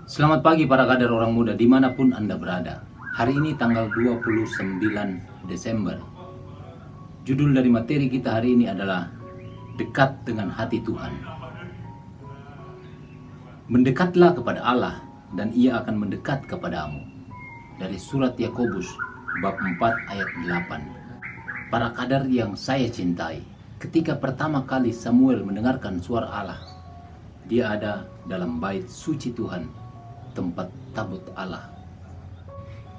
Selamat pagi para kader orang muda dimanapun Anda berada. Hari ini tanggal 29 Desember. Judul dari materi kita hari ini adalah Dekat dengan Hati Tuhan. Mendekatlah kepada Allah dan Ia akan mendekat kepadamu. Dari surat Yakobus bab 4 ayat 8. Para kader yang saya cintai, ketika pertama kali Samuel mendengarkan suara Allah, dia ada dalam bait suci Tuhan, tempat tabut Allah.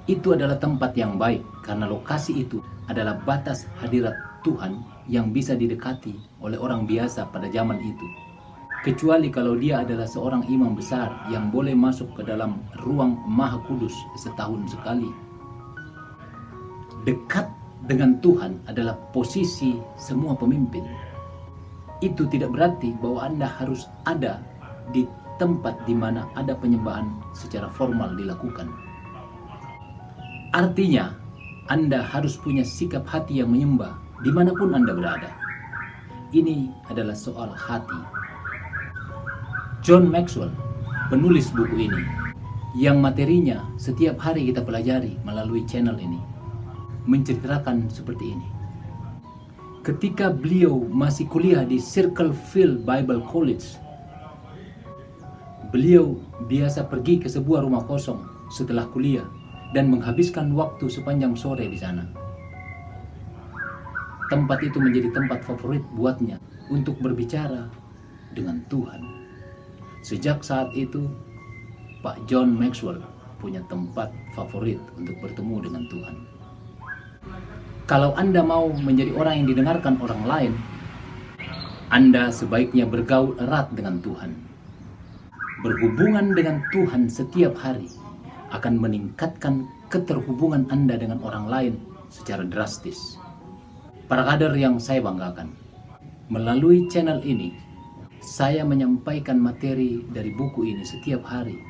Itu adalah tempat yang baik karena lokasi itu adalah batas hadirat Tuhan yang bisa didekati oleh orang biasa pada zaman itu. Kecuali kalau dia adalah seorang imam besar yang boleh masuk ke dalam ruang Maha Kudus setahun sekali. Dekat dengan Tuhan adalah posisi semua pemimpin. Itu tidak berarti bahwa Anda harus ada di tempat di mana ada penyembahan secara formal dilakukan. Artinya, Anda harus punya sikap hati yang menyembah dimanapun Anda berada. Ini adalah soal hati. John Maxwell, penulis buku ini, yang materinya setiap hari kita pelajari melalui channel ini, menceritakan seperti ini. Ketika beliau masih kuliah di Circleville Bible College, beliau biasa pergi ke sebuah rumah kosong setelah kuliah dan menghabiskan waktu sepanjang sore di sana. Tempat itu menjadi tempat favorit buatnya untuk berbicara dengan Tuhan. Sejak saat itu, Pak John Maxwell punya tempat favorit untuk bertemu dengan Tuhan. Kalau Anda mau menjadi orang yang didengarkan orang lain, Anda sebaiknya bergaul erat dengan Tuhan. Berhubungan dengan Tuhan setiap hari akan meningkatkan keterhubungan Anda dengan orang lain secara drastis. Para kader yang saya banggakan, melalui channel ini, saya menyampaikan materi dari buku ini setiap hari.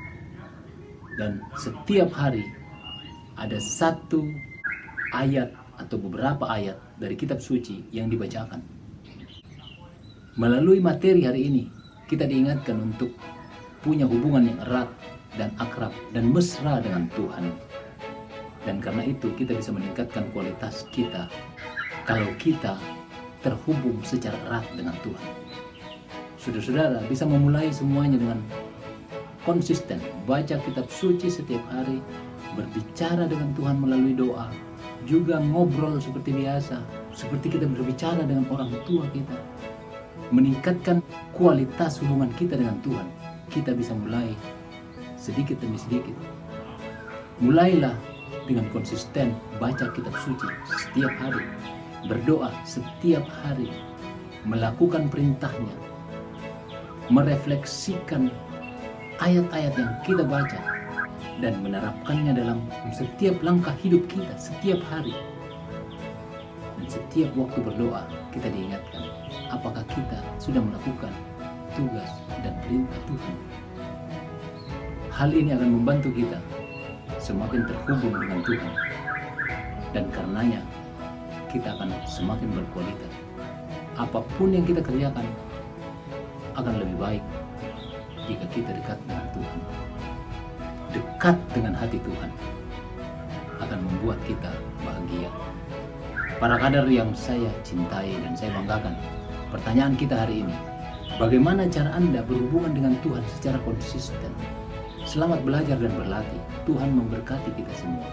Dan setiap hari ada satu ayat atau beberapa ayat dari kitab suci yang dibacakan. Melalui materi hari ini, kita diingatkan untuk punya hubungan yang erat dan akrab dan mesra dengan Tuhan. Dan karena itu kita bisa meningkatkan kualitas kita kalau kita terhubung secara erat dengan Tuhan. Saudara-saudara bisa memulai semuanya dengan konsisten baca kitab suci setiap hari, berbicara dengan Tuhan melalui doa, juga ngobrol seperti biasa, seperti kita berbicara dengan orang tua kita. Meningkatkan kualitas hubungan kita dengan Tuhan. Kita bisa mulai sedikit demi sedikit. Mulailah dengan konsisten baca kitab suci setiap hari, berdoa setiap hari, melakukan perintahnya, merefleksikan ayat-ayat yang kita baca dan menerapkannya dalam setiap langkah hidup kita setiap hari. Dan setiap waktu berdoa kita diingatkan apakah kita sudah melakukan tugas dan perintah Tuhan. Hal ini akan membantu kita semakin terhubung dengan Tuhan, dan karenanya kita akan semakin berkualitas. Apapun yang kita kerjakan akan lebih baik jika kita dekat dengan Tuhan. Dekat dengan hati Tuhan akan membuat kita bahagia. Para kader yang saya cintai dan saya banggakan, pertanyaan kita hari ini, bagaimana cara Anda berhubungan dengan Tuhan secara konsisten? Selamat belajar dan berlatih. Tuhan memberkati kita semua.